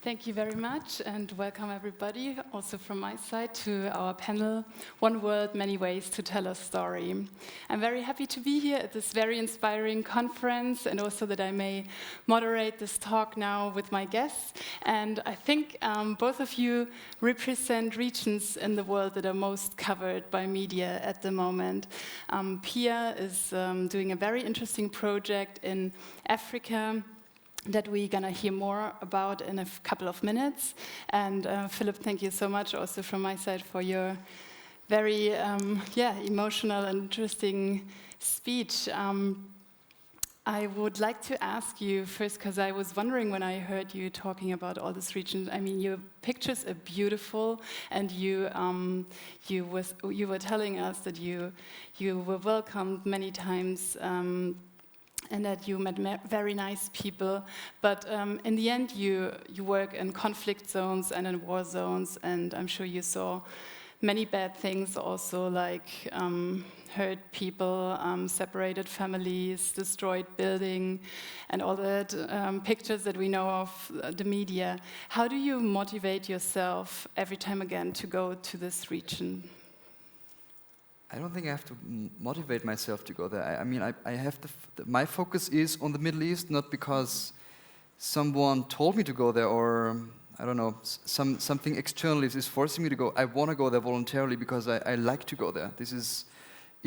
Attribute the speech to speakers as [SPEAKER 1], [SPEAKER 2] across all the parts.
[SPEAKER 1] Thank you very much, and welcome everybody, also from my side, to our panel, One World, Many Ways to Tell a Story. I'm very happy to be here at this very inspiring conference, and also that I may moderate this talk now with my guests. And I think both of you represent regions in the world that are most covered by media at the moment. Pia is doing a very interesting project in Africa that we're going to hear more about in a couple of minutes. And Philipp, thank you so much also from my side for your very emotional and interesting speech. I would like to ask you first, because I was wondering when I heard you talking about all these regions. I mean, your pictures are beautiful, and you were telling us that you were welcomed many times. And that you met very nice people, but in the end you work in conflict zones and in war zones, and I'm sure you saw many bad things also, like hurt people, separated families, destroyed building, and all that pictures that we know of the media. How do you motivate yourself every time again to go to this region?
[SPEAKER 2] I don't think I have to motivate myself to go there. I mean, I have my focus is on the Middle East, not because someone told me to go there, or I don't know, something externally is forcing me to go. I want to go there voluntarily because I like to go there. It's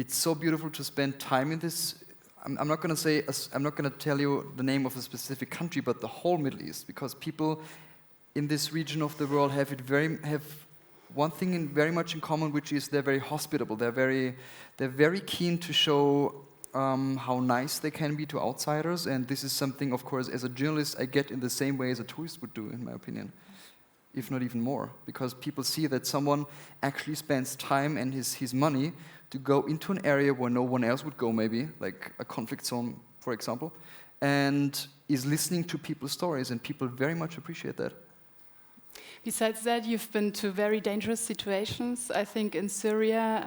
[SPEAKER 2] so beautiful to spend time in this. I'm not going to tell you the name of a specific country, but the whole Middle East, because people in this region of the world have one thing very much in common, which is they're very hospitable. They're very keen to show how nice they can be to outsiders, and this is something, of course, as a journalist, I get in the same way as a tourist would do, in my opinion, if not even more, because people see that someone actually spends time and his money to go into an area where no one else would go, maybe, like a conflict zone, for example, and is listening to people's stories, and people very much appreciate that.
[SPEAKER 1] Besides that, you've been to very dangerous situations. I think in Syria,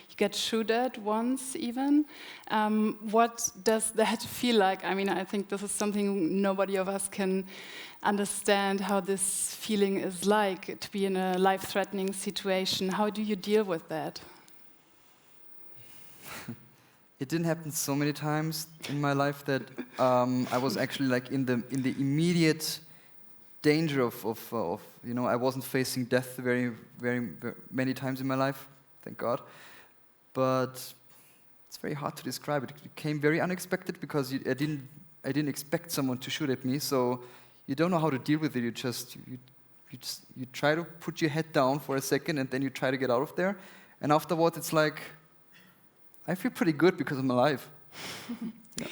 [SPEAKER 1] you get shot at once even. What does that feel like? I mean, I think this is something nobody of us can understand, how this feeling is like, to be in a life-threatening situation. How do you deal with that?
[SPEAKER 2] It didn't happen so many times in my life that I was actually like in the immediate danger of I wasn't facing death very many times in my life, thank God. But it's very hard to describe it. It came very unexpected because I didn't expect someone to shoot at me. So you don't know how to deal with it. You try to put your head down for a second, and then you try to get out of there. And afterwards, it's like I feel pretty good because I'm alive. Yeah.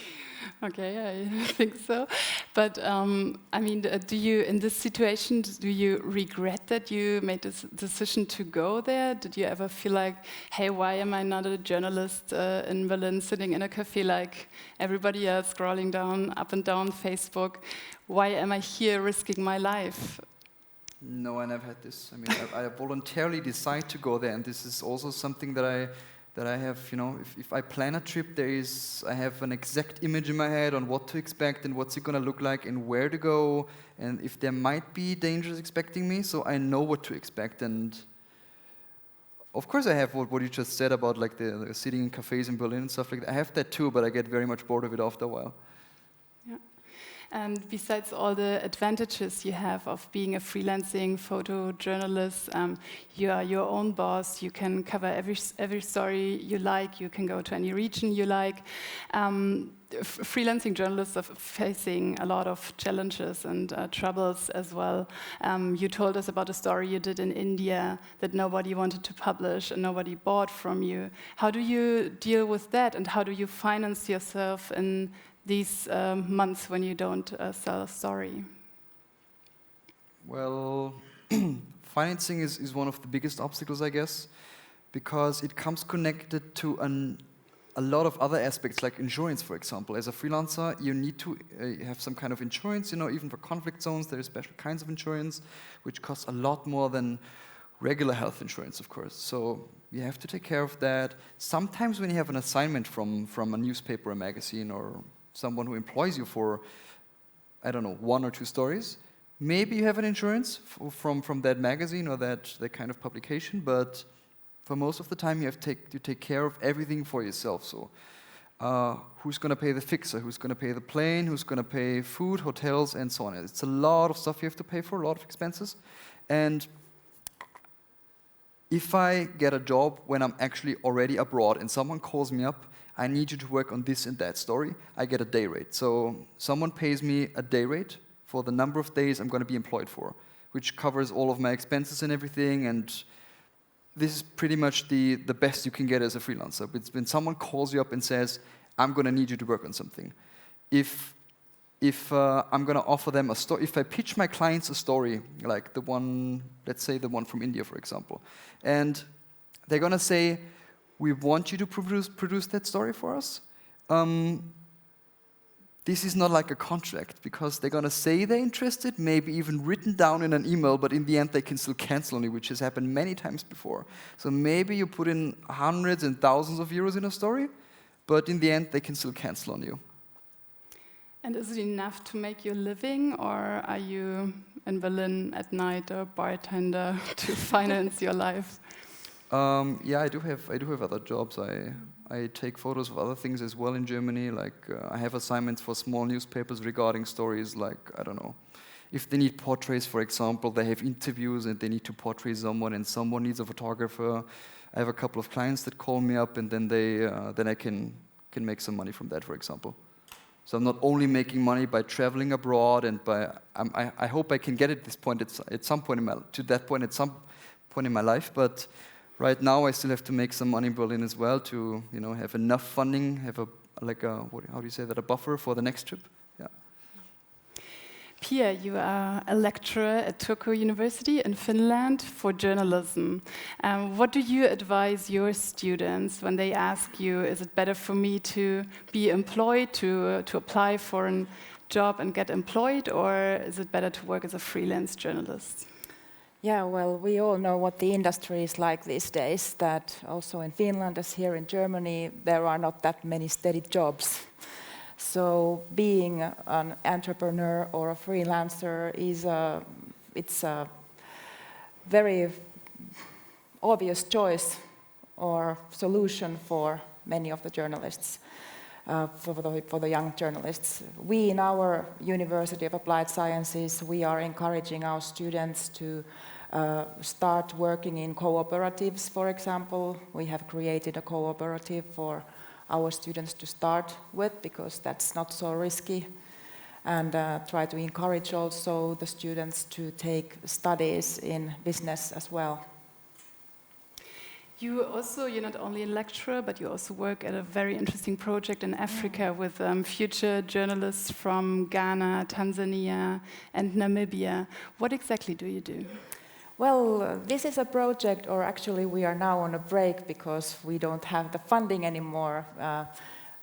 [SPEAKER 1] Okay, I think so. But I mean, do you, in this situation, do you regret that you made this decision to go there? Did you ever feel like, hey, why am I not a journalist in Berlin, sitting in a cafe like everybody else, scrolling up and down Facebook? Why am I here risking my life?
[SPEAKER 2] No, I never had this. I mean, I voluntarily decide to go there, and this is also something that I have, if I plan a trip, I have an exact image in my head on what to expect and what's it going to look like and where to go, and if there might be dangers expecting me, so I know what to expect. And of course I have what you just said about like the sitting in cafes in Berlin and stuff like that. I have that too, but I get very much bored of it after a while.
[SPEAKER 1] And besides all the advantages you have of being a freelancing photojournalist, you are your own boss. You can cover every story you like. You can go to any region you like. Freelancing journalists are facing a lot of challenges and troubles as well. You told us about a story you did in India that nobody wanted to publish and nobody bought from you. How do you deal with that, and how do you finance yourself in these months when you don't sell a story?
[SPEAKER 2] Well, financing is one of the biggest obstacles, I guess, because it comes connected to a lot of other aspects, like insurance, for example. As a freelancer, you need to have some kind of insurance, even for conflict zones, there are special kinds of insurance, which costs a lot more than regular health insurance, of course. So you have to take care of that. Sometimes when you have an assignment from a newspaper, a magazine, or someone who employs you for, I don't know, 1 or 2 stories, maybe you have an insurance from that magazine or that kind of publication, but for most of the time you take care of everything for yourself. So who's going to pay the fixer, who's going to pay the plane, who's going to pay food, hotels, and so on. It's a lot of stuff you have to pay for, a lot of expenses. And if I get a job when I'm actually already abroad and someone calls me up, I need you to work on this and that story, I get a day rate. So someone pays me a day rate for the number of days I'm going to be employed for, which covers all of my expenses and everything. And this is pretty much the best you can get as a freelancer. It's when someone calls you up and says, I'm going to need you to work on something. If I'm going to offer them a story, if I pitch my clients a story, like the one, let's say the one from India, for example, and they're going to say, we want you to produce that story for us, this is not like a contract, because they're going to say they're interested, maybe even written down in an email, but in the end they can still cancel on you, which has happened many times before. So maybe you put in hundreds and thousands of euros in a story, but in the end they can still cancel on you.
[SPEAKER 1] And is it enough to make your living, or are you in Berlin at night a bartender to finance your life?
[SPEAKER 2] Yeah, I do have other jobs. I take photos of other things as well in Germany. Like I have assignments for small newspapers regarding stories like, I don't know, if they need portraits, for example, they have interviews and they need to portray someone and someone needs a photographer. I have a couple of clients that call me up and then I can make some money from that, for example. So I'm not only making money by traveling abroad and I hope I can get at this point at some point at some point in my life, but right now I still have to make some money in Berlin as well to have enough funding, have how do you say that, a buffer for the next trip. Yeah.
[SPEAKER 1] Pia, you are a lecturer at Turku University in Finland for journalism. What do you advise your students when they ask you, is it better for me to be employed, to apply for a job and get employed, or is it better to work as a freelance journalist?
[SPEAKER 3] Yeah, well, we all know what the industry is like these days, that also in Finland, as here in Germany, there are not that many steady jobs. So being an entrepreneur or a freelancer it's a very obvious choice or solution for many of the journalists, for the young journalists. We in our University of Applied Sciences, we are encouraging our students to start working in cooperatives, for example. We have created a cooperative for our students to start with, because that's not so risky, and try to encourage also the students to take studies in business as well.
[SPEAKER 1] You're not only a lecturer, but you also work at a very interesting project in Africa with future journalists from Ghana, Tanzania, and Namibia. What exactly do you do?
[SPEAKER 3] Well, this is a project, or actually we are now on a break because we don't have the funding anymore.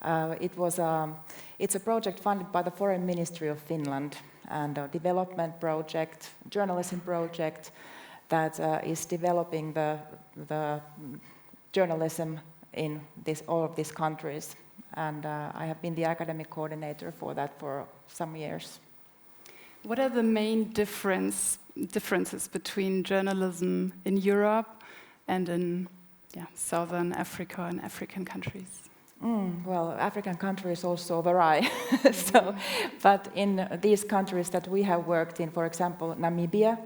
[SPEAKER 3] It's a project funded by the Foreign Ministry of Finland, and a development project, journalism project that is developing the journalism in all of these countries. And I have been the academic coordinator for that for some years.
[SPEAKER 1] What are the main differences between journalism in Europe and in Southern Africa and African countries?
[SPEAKER 3] Well, African countries also vary. But in these countries that we have worked in, for example, Namibia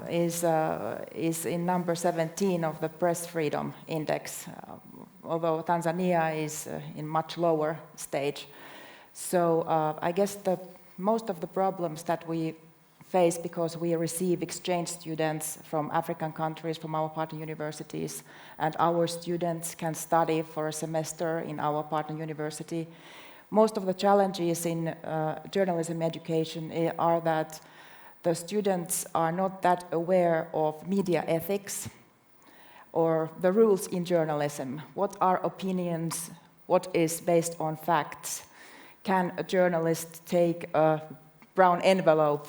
[SPEAKER 3] is in number 17 of the Press Freedom Index, although Tanzania is in much lower stage. So I guess most of the problems that we face, because we receive exchange students from African countries, from our partner universities, and our students can study for a semester in our partner university. Most of the challenges in journalism education are that the students are not that aware of media ethics or the rules in journalism. What are opinions? What is based on facts? Can a journalist take a brown envelope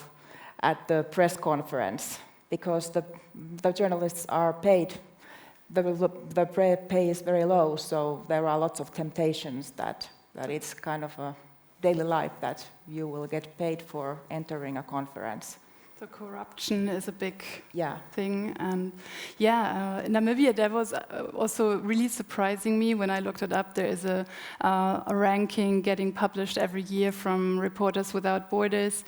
[SPEAKER 3] at the press conference? Because the journalists are paid, the pay is very low, so there are lots of temptations that it's kind of daily life that you will get paid for entering a conference.
[SPEAKER 1] So corruption is a big
[SPEAKER 3] Yeah.
[SPEAKER 1] thing, and in Namibia that was also really surprising me when I looked it up. There is a ranking getting published every year from Reporters Without Borders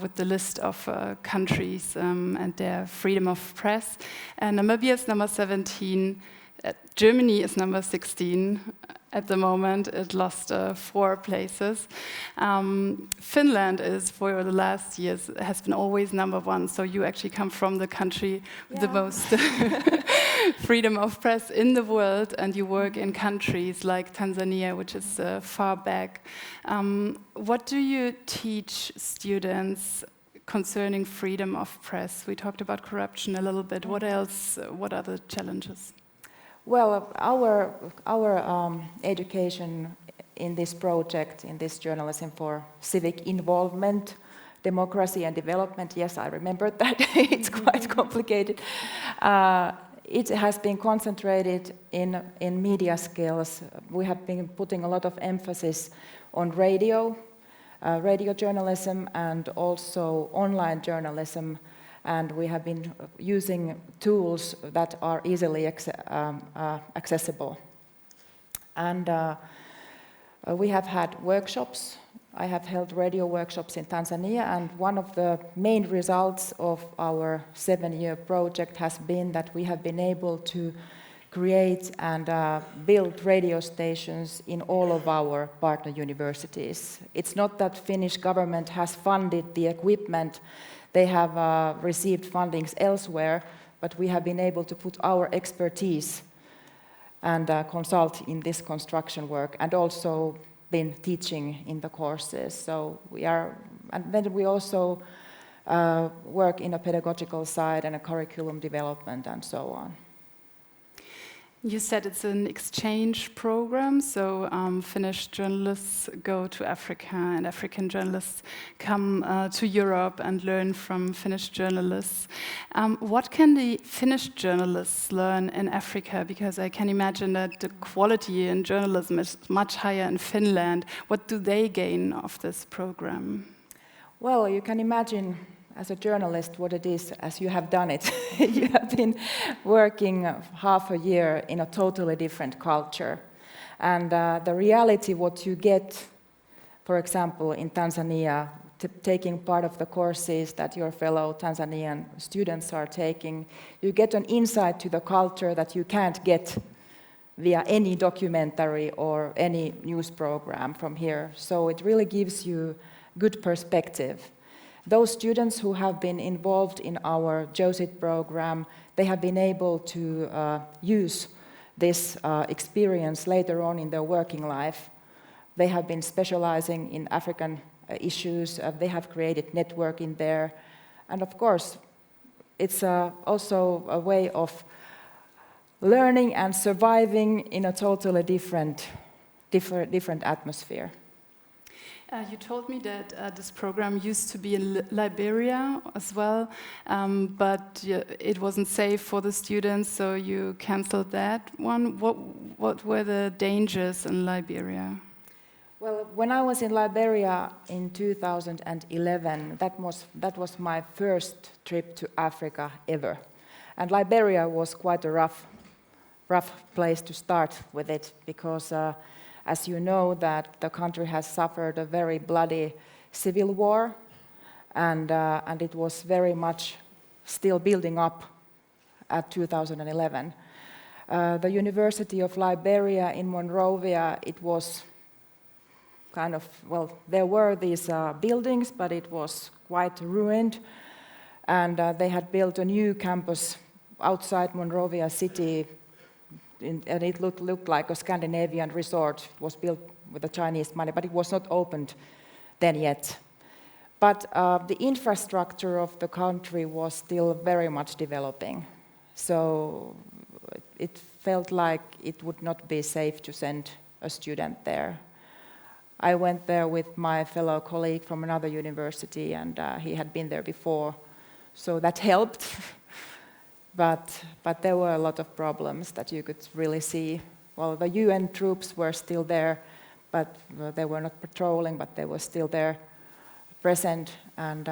[SPEAKER 1] with the list of countries and their freedom of press. And Namibia is number 17. Germany is number 16 at the moment. It lost 4 places. Finland is, for the last years, has been always number 1. So you actually come from the country with the most freedom of press in the world, and you work in countries like Tanzania, which is far back. What do you teach students concerning freedom of press? We talked about corruption a little bit. What else? What are the challenges?
[SPEAKER 3] Well, our education in this project, in this journalism for civic involvement, democracy and development, yes, I remembered that. It's quite complicated. It has been concentrated in media skills. We have been putting a lot of emphasis on radio journalism, and also online journalism. And we have been using tools that are easily accessible. And we have had workshops. I have held radio workshops in Tanzania, and one of the main results of our 7-year project has been that we have been able to create and build radio stations in all of our partner universities. It's not that Finnish government has funded the equipment. They have received fundings elsewhere, but we have been able to put our expertise and consult in this construction work, and also been teaching in the courses. So we are, and then we also work in a pedagogical side and a curriculum development and so on.
[SPEAKER 1] You said it's an exchange program, so Finnish journalists go to Africa and African journalists come to Europe and learn from Finnish journalists. What can the Finnish journalists learn in Africa? Because I can imagine that the quality in journalism is much higher in Finland. What do they gain of this program?
[SPEAKER 3] Well, you can imagine as a journalist what it is as you have done it. You have been working half a year in a totally different culture. And the reality, what you get, for example, in Tanzania, taking part of the courses that your fellow Tanzanian students are taking, you get an insight to the culture that you can't get via any documentary or any news program from here. So it really gives you good perspective. Those students who have been involved in our JOSIT program, they have been able to use this experience later on in their working life. They have been specializing in African issues. They have created network in there. And of course, it's also a way of learning and surviving in a totally different atmosphere.
[SPEAKER 1] You told me that this program used to be in Liberia as well, but it wasn't safe for the students, so you cancelled that one. What were the dangers in Liberia?
[SPEAKER 3] Well, when I was in Liberia in 2011, that was my first trip to Africa ever. And Liberia was quite a rough place to start with it, because as you know, that the country has suffered a very bloody civil war, and it was very much still building up at 2011. The University of Liberia in Monrovia, it was kind of, well, there were these buildings, but it was quite ruined, and they had built a new campus outside Monrovia city, and it looked like a Scandinavian resort. It was built with the Chinese money, but it was not opened then yet. But the infrastructure of the country was still very much developing. So it felt like it would not be safe to send a student there. I went there with my fellow colleague from another university, and he had been there before, so that helped. But there were a lot of problems that you could really see. Well, the UN troops were still there, but they were not patrolling, but they were still there, present, and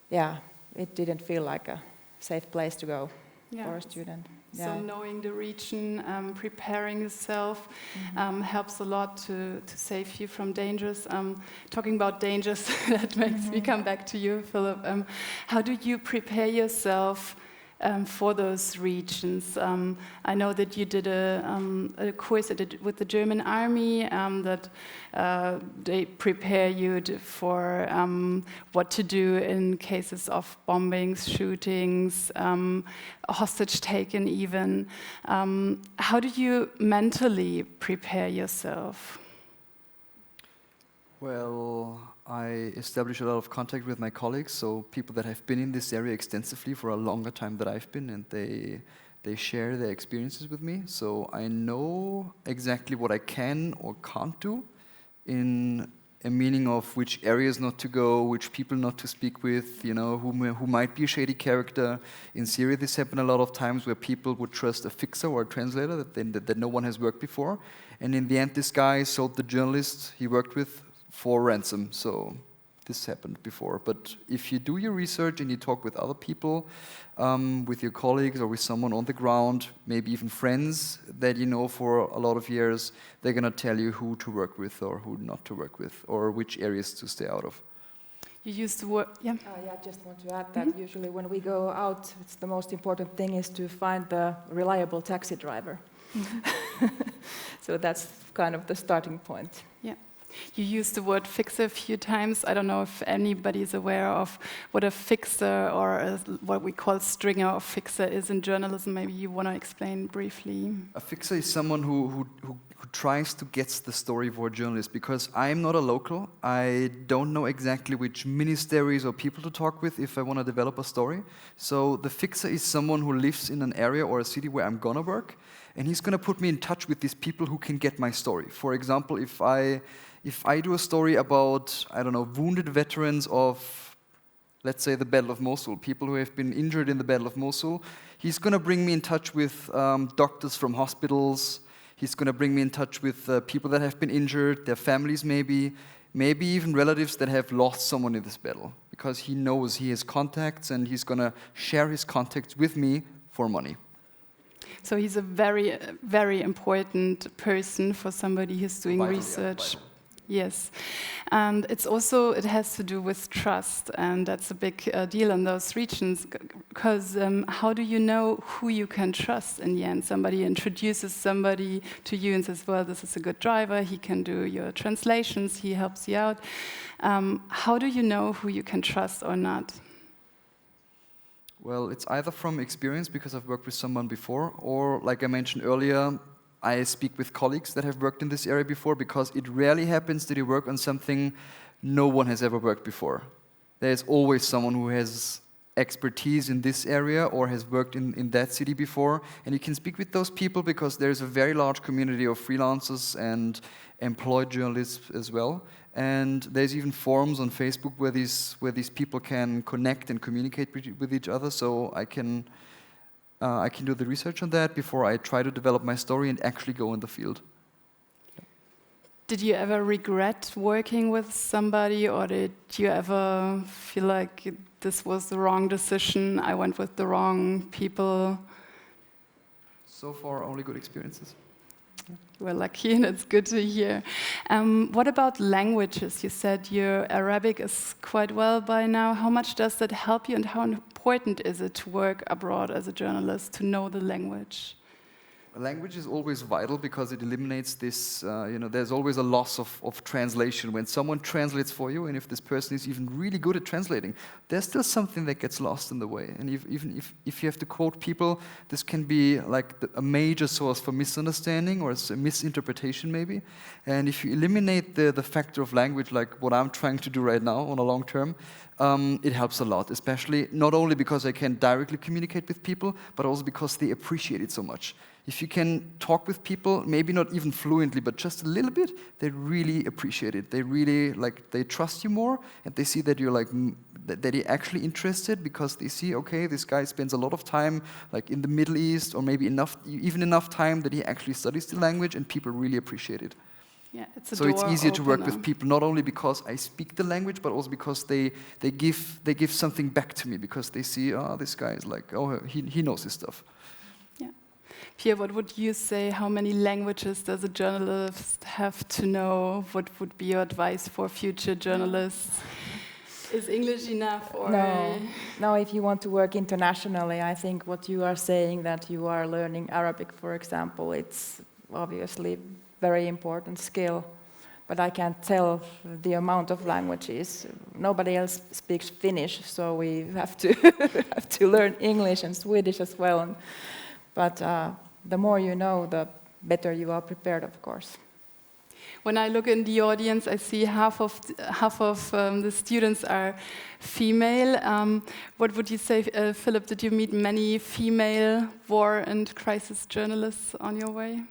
[SPEAKER 3] yeah, it didn't feel like a safe place to go for a student.
[SPEAKER 1] So knowing the region, preparing yourself helps a lot to save you from dangers. Talking about dangers, that makes me come back to you, Philipp. How do you prepare yourself for those regions? I know that you did a course with the German army, that they prepare you for what to do in cases of bombings, shootings, hostage taken even. How do you mentally prepare yourself?
[SPEAKER 2] Well, I establish a lot of contact with my colleagues, so people that have been in this area extensively for a longer time than I've been, and they share their experiences with me. So I know exactly what I can or can't do, in a meaning of which areas not to go, which people not to speak with, who might be a shady character. In Syria, this happened a lot of times where people would trust a fixer or a translator that no one has worked before. And in the end, this guy sold the journalist he worked with for ransom. So this happened before. But if you do your research and you talk with other people, with your colleagues or with someone on the ground, maybe even friends that you know for a lot of years, they're going to tell you who to work with or who not to work with, or which areas to stay out of.
[SPEAKER 1] You used the word,
[SPEAKER 3] I just want to add that usually when we go out, it's the most important thing is to find the reliable taxi driver. So that's kind of the starting point.
[SPEAKER 1] Yeah. You used the word fixer a few times. I don't know if anybody is aware of what a fixer or what we call stringer or fixer is in journalism. Maybe you want to explain briefly.
[SPEAKER 2] A fixer is someone who tries to get the story for a journalist, because I'm not a local. I don't know exactly which ministries or people to talk with if I want to develop a story. So the fixer is someone who lives in an area or a city where I'm going to work, and he's going to put me in touch with these people who can get my story. For example, if I do a story about, I don't know, wounded veterans of, let's say, the Battle of Mosul, people who have been injured in the Battle of Mosul, he's going to bring me in touch with doctors from hospitals. He's going to bring me in touch with people that have been injured, their families maybe even relatives that have lost someone in this battle, because he knows he has contacts and he's going to share his contacts with me for money.
[SPEAKER 1] So he's a very, very important person for somebody who's doing research. Yes, and it has to do with trust, and that's a big deal in those regions, because how do you know who you can trust in the end? Somebody introduces somebody to you and says, well, this is a good driver, he can do your translations, he helps you out. How do you know who you can trust or not?
[SPEAKER 2] Well, it's either from experience, because I've worked with someone before, or like I mentioned earlier, I speak with colleagues that have worked in this area before, because it rarely happens that you work on something no one has ever worked before. There's always someone who has expertise in this area or has worked in that city before, and you can speak with those people because there's a very large community of freelancers and employed journalists as well. And there's even forums on Facebook where these people can connect and communicate with each other, so I can do the research on that before I try to develop my story and actually go in the field.
[SPEAKER 1] Did you ever regret working with somebody, or did you ever feel like this was the wrong decision, I went with the wrong people?
[SPEAKER 2] So far, only good experiences.
[SPEAKER 1] We're lucky, and it's good to hear. What about languages? You said your Arabic is quite well by now. How much does that help you, and how important is it to work abroad as a journalist, to know the language?
[SPEAKER 2] Language is always vital because it eliminates this, there's always a loss of translation. When someone translates for you, and if this person is even really good at translating, there's still something that gets lost in the way. And even if you have to quote people, this can be like a major source for misunderstanding or a misinterpretation maybe. And if you eliminate the factor of language, like what I'm trying to do right now on a long term, it helps a lot, especially not only because I can directly communicate with people, but also because they appreciate it so much. If you can talk with people, maybe not even fluently, but just a little bit, they really appreciate it. They really they trust you more, and they see that you're that you're actually interested, because they see, okay, this guy spends a lot of time in the Middle East, or maybe even enough time that he actually studies the language, and people really appreciate it.
[SPEAKER 1] Yeah, it's
[SPEAKER 2] so it's easier to work with people, not only because I speak the language, but also because they give something back to me, because they see, this guy is he knows his stuff.
[SPEAKER 1] Yeah. Pia, what would you say? How many languages does a journalist have to know? What would be your advice for future journalists? Is English enough? Or
[SPEAKER 3] No, if you want to work internationally, I think what you are saying, that you are learning Arabic, for example, it's obviously very important skill, but I can't tell the amount of languages. Nobody else speaks Finnish, so we have to learn English and Swedish as well. But the more you know, the better you are prepared, of course.
[SPEAKER 1] When I look in the audience, I see half of the students are female. What would you say, Philipp? Did you meet many female war and crisis journalists on your way?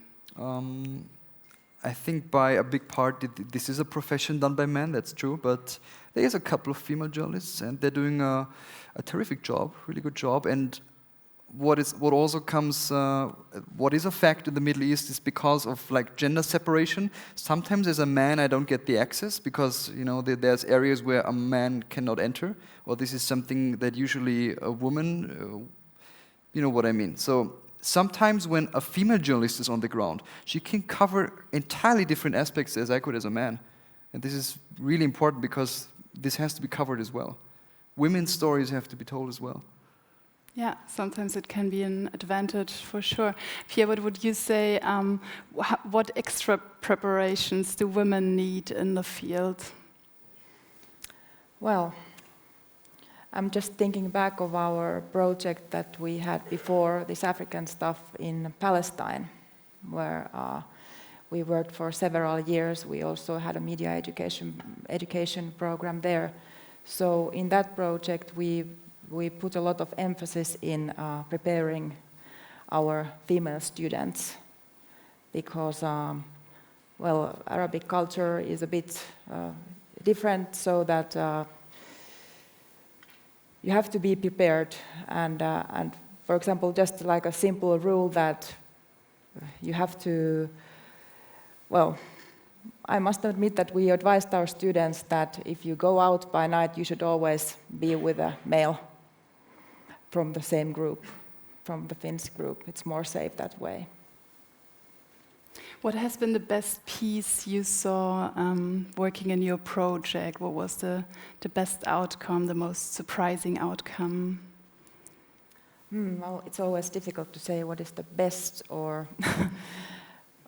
[SPEAKER 2] I think by a big part, this is a profession done by men, that's true, but there is a couple of female journalists, and they're doing a terrific job, really good job. And what is a fact in the Middle East is because of gender separation. Sometimes as a man I don't get the access, because there's areas where a man cannot enter, or this is something that usually a woman, you know what I mean. So sometimes when a female journalist is on the ground, she can cover entirely different aspects as I could as a man. And this is really important, because this has to be covered as well. Women's stories have to be told as well.
[SPEAKER 1] Yeah, sometimes it can be an advantage, for sure. Pia, what would you say, what extra preparations do women need in the field?
[SPEAKER 3] Well, I'm just thinking back of our project that we had before, this African stuff in Palestine, where we worked for several years. We also had a media education program there. So in that project, we put a lot of emphasis in preparing our female students, because, Arabic culture is a bit different, so that you have to be prepared. And for example, just like a simple rule that you have to, I must admit that we advised our students that if you go out by night, you should always be with a male from the same group, from the Finnish group. It's more safe that way.
[SPEAKER 1] What has been the best piece you saw working in your project? What was the best outcome, the most surprising outcome?
[SPEAKER 3] Well, it's always difficult to say what is the best, or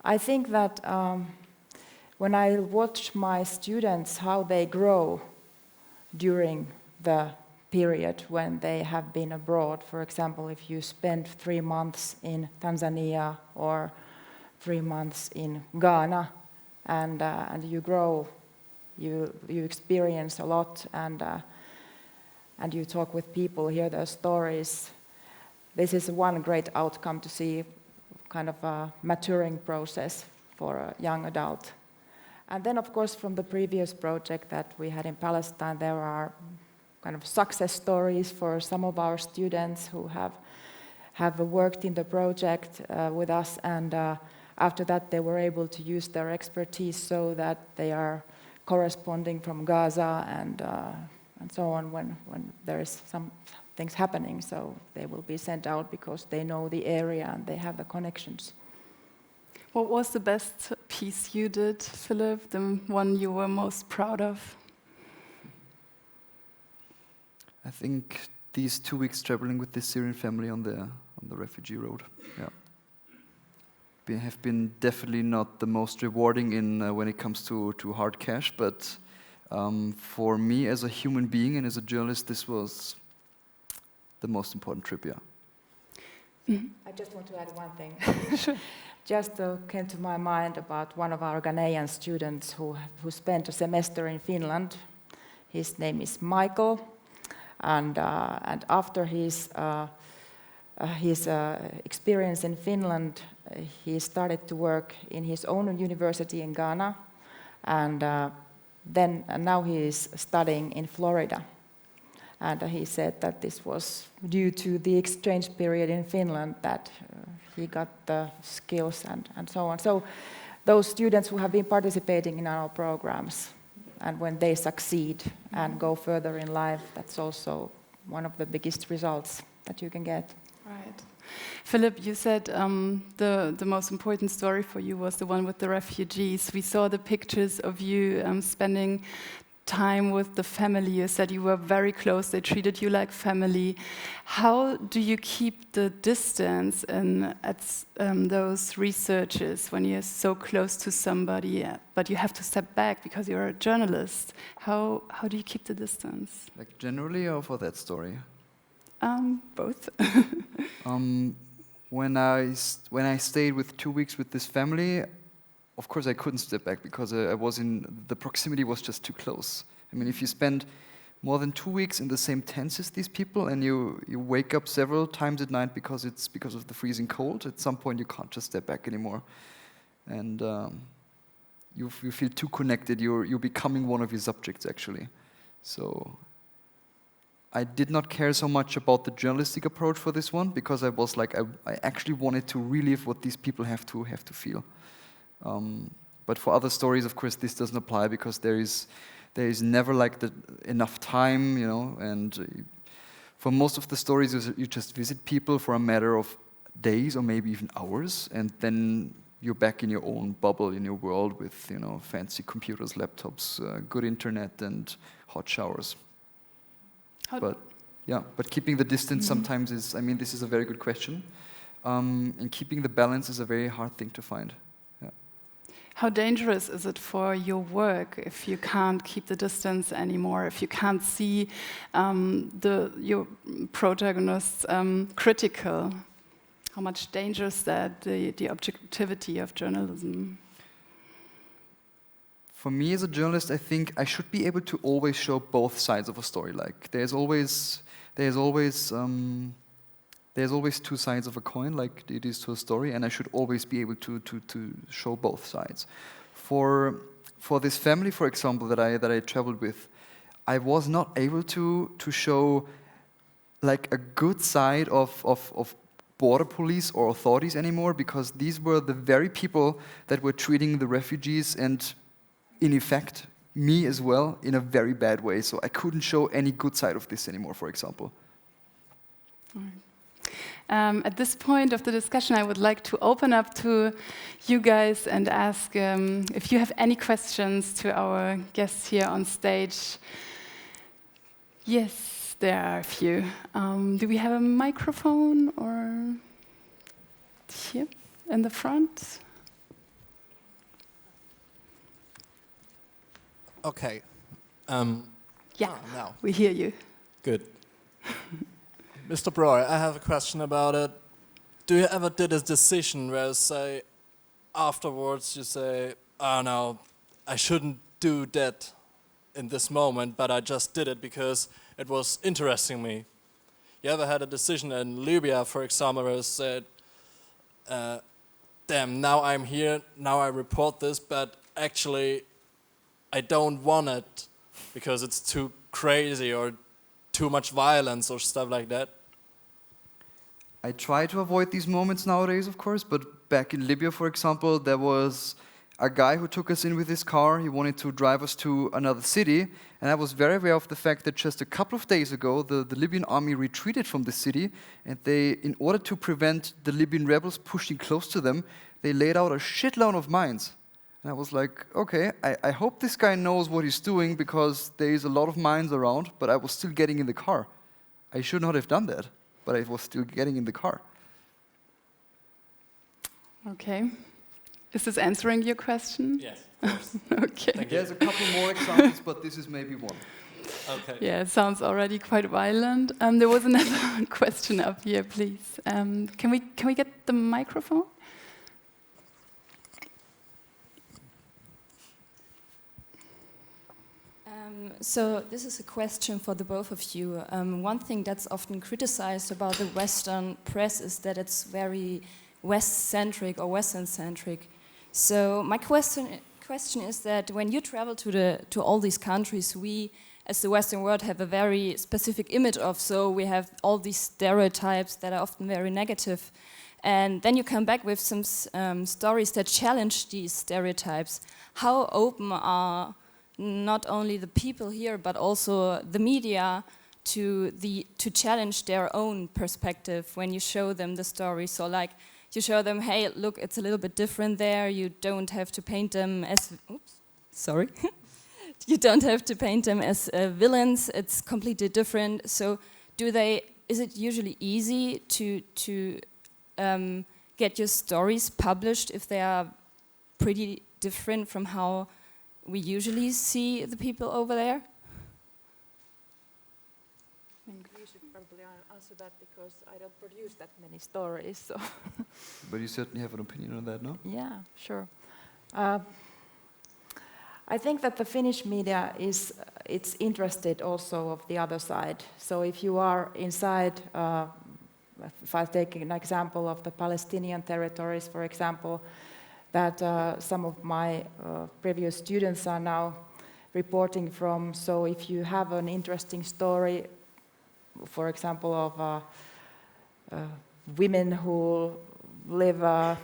[SPEAKER 3] I think that when I watch my students, how they grow during the period when they have been abroad. For example, if you spend 3 months in Tanzania or 3 months in Ghana, and you grow, you experience a lot, and you talk with people, hear their stories. This is one great outcome, to see kind of a maturing process for a young adult. And then, of course, from the previous project that we had in Palestine, there are kind of success stories for some of our students who have worked in the project with us, and after that they were able to use their expertise, so that they are corresponding from Gaza and so on when there is some things happening. So they will be sent out because they know the area and they have the connections.
[SPEAKER 1] What was the best piece you did, Philipp? The one you were most proud of?
[SPEAKER 2] I think these 2 weeks traveling with this Syrian family on the refugee road. Yeah, they have been definitely not the most rewarding when it comes to hard cash, but for me as a human being and as a journalist, this was the most important trip. Yeah.
[SPEAKER 3] Mm-hmm. I just want to add one thing. Just came to my mind about one of our Ghanaian students who spent a semester in Finland. His name is Michael. And after his experience in Finland, he started to work in his own university in Ghana, and now he is studying in Florida. And he said that this was due to the exchange period in Finland that he got the skills and so on. So those students who have been participating in our programs, and when they succeed and go further in life, that's also one of the biggest results that you can get.
[SPEAKER 1] Right. Philipp, you said the most important story for you was the one with the refugees. We saw the pictures of you spending time with the family. You said you were very close, they treated you like family. How do you keep the distance at those researches when you're so close to somebody, but you have to step back because you're a journalist? How do you keep the distance?
[SPEAKER 2] Like generally or for that story?
[SPEAKER 1] Both.
[SPEAKER 2] When I stayed with 2 weeks with this family, of course I couldn't step back because the proximity was just too close. I mean, if you spend more than 2 weeks in the same tents as these people and you wake up several times at night because of the freezing cold, at some point you can't just step back anymore. And you feel too connected, you're becoming one of your subjects actually. So I did not care so much about the journalistic approach for this one because I was like, I actually wanted to relive what these people have to feel. But for other stories, of course, this doesn't apply because there is never like enough time, you know. And for most of the stories, you just visit people for a matter of days or maybe even hours, and then you're back in your own bubble, in your world with, you know, fancy computers, laptops, good internet, and hot showers. But keeping the distance sometimes is, I mean, this is a very good question, and keeping the balance is a very hard thing to find.
[SPEAKER 1] How dangerous is it for your work if you can't keep the distance anymore, if you can't see your protagonists critical? How much danger is that, the objectivity of journalism?
[SPEAKER 2] For me as a journalist, I think I should be able to always show both sides of a story. Like there's always two sides of a coin, like it is to a story, and I should always be able to show both sides. For this family, for example, that I traveled with, I was not able to show like a good side of border police or authorities anymore, because these were the very people that were treating the refugees and, in effect, me as well, in a very bad way. So I couldn't show any good side of this anymore, for example.
[SPEAKER 1] All right. At this point of the discussion, I would like to open up to you guys and ask if you have any questions to our guests here on stage. Yes, there are a few. Do we have a microphone or here in the front?
[SPEAKER 4] Okay.
[SPEAKER 1] Yeah,
[SPEAKER 4] now.
[SPEAKER 1] we hear you.
[SPEAKER 4] Good. Mr. Breu, I have a question about it. Do you ever did a decision where you say, afterwards you say, oh no, I shouldn't do that in this moment, but I just did it because it was interesting me? You ever had a decision in Libya, for example, where you said, damn, now I'm here, now I report this, but actually I don't want it because it's too crazy or too much violence or stuff like that?
[SPEAKER 2] I try to avoid these moments nowadays, of course, but back in Libya, for example, there was a guy who took us in with his car. He wanted to drive us to another city, and I was very aware of the fact that just a couple of days ago, the Libyan army retreated from the city, and they, in order to prevent the Libyan rebels pushing close to them, they laid out a shitload of mines. And I was like, okay, I hope this guy knows what he's doing, because there is a lot of mines around, but I was still getting in the car. I should not have done that, but I was still getting in the car.
[SPEAKER 1] Okay. Is this answering your question?
[SPEAKER 4] Yes, of course.
[SPEAKER 1] Okay.
[SPEAKER 4] Thank you.
[SPEAKER 2] There's a couple more examples, but this is maybe one.
[SPEAKER 4] Okay.
[SPEAKER 1] Yeah, it sounds already quite violent. There was another question up here, please. Can we get the microphone?
[SPEAKER 5] So this is a question for the both of you. One thing that's often criticized about the Western press is that it's very West-centric or Western-centric. So my question is that when you travel to all these countries, we, as the Western world, have a very specific image of. So we have all these stereotypes that are often very negative. And then you come back with some stories that challenge these stereotypes. How open are not only the people here, but also the media to challenge their own perspective when you show them the story? So like you show them, hey, look, it's a little bit different there. You don't have to paint them as, you don't have to paint them as villains. It's completely different. So is it usually easy to get your stories published if they are pretty different from how we usually see the people over there?
[SPEAKER 3] I think we should probably answer that because I don't produce that many stories. So.
[SPEAKER 2] But you certainly have an opinion on that, no?
[SPEAKER 3] Yeah, sure. I think that the Finnish media it's interested also of the other side. So if you are inside, if I take an example of the Palestinian territories, for example, that some of my previous students are now reporting from. So if you have an interesting story, for example, of women who live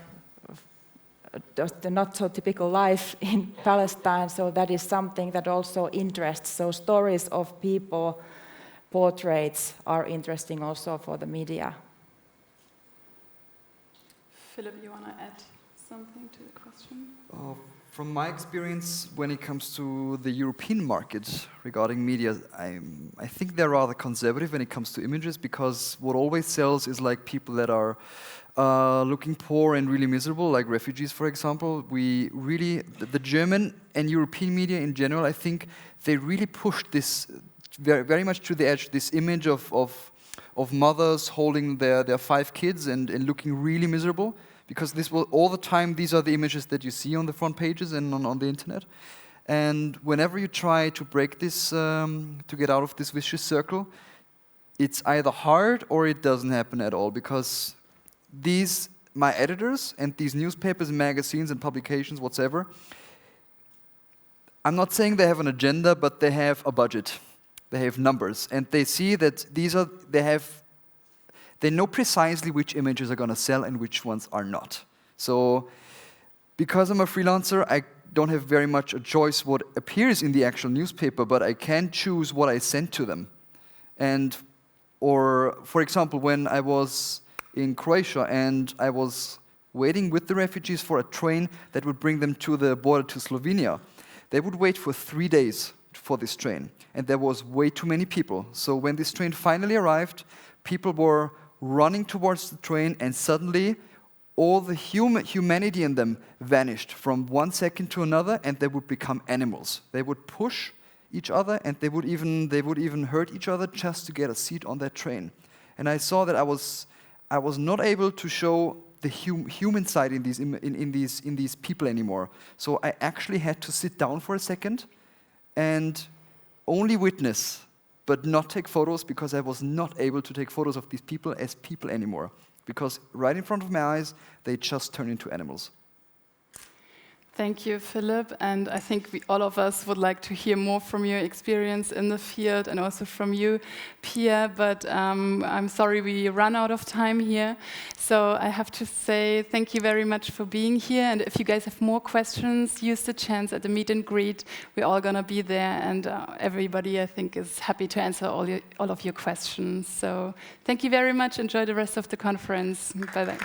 [SPEAKER 3] just a not so typical life in Palestine, so that is something that also interests. So stories of people, portraits are interesting also for the media.
[SPEAKER 1] Philipp, you want to add something to the question?
[SPEAKER 2] From my experience, when it comes to the European market regarding media, I think they're rather conservative when it comes to images, because what always sells is like people that are looking poor and really miserable, like refugees, for example. The German and European media in general, I think they really pushed this very, very much to the edge, this image of mothers holding their 5 kids and looking really miserable. Because this will all the time, these are the images that you see on the front pages and on the internet. And whenever you try to break this, to get out of this vicious circle, it's either hard or it doesn't happen at all. Because my editors and these newspapers, magazines and publications, whatsoever, I'm not saying they have an agenda, but they have a budget. They have numbers. And they see that they know precisely which images are going to sell and which ones are not. So, because I'm a freelancer, I don't have very much a choice what appears in the actual newspaper, but I can choose what I send to them. Or, for example, when I was in Croatia and I was waiting with the refugees for a train that would bring them to the border to Slovenia, they would wait for 3 days for this train. And there was way too many people. So when this train finally arrived, people were running towards the train, and suddenly all the humanity in them vanished from 1 second to another, and they would become animals. They would push each other, and they would even hurt each other just to get a seat on that train. And I saw that I was not able to show the human side in these people anymore. So I actually had to sit down for a second and only witness, but not take photos, because I was not able to take photos of these people as people anymore. Because right in front of my eyes, they just turn into animals.
[SPEAKER 1] Thank you, Philipp. And I think all of us would like to hear more from your experience in the field and also from you, Pia. But I'm sorry we run out of time here. So I have to say thank you very much for being here. And if you guys have more questions, use the chance at the meet and greet. We're all going to be there. And everybody, I think, is happy to answer all of your questions. So thank you very much. Enjoy the rest of the conference. Bye-bye.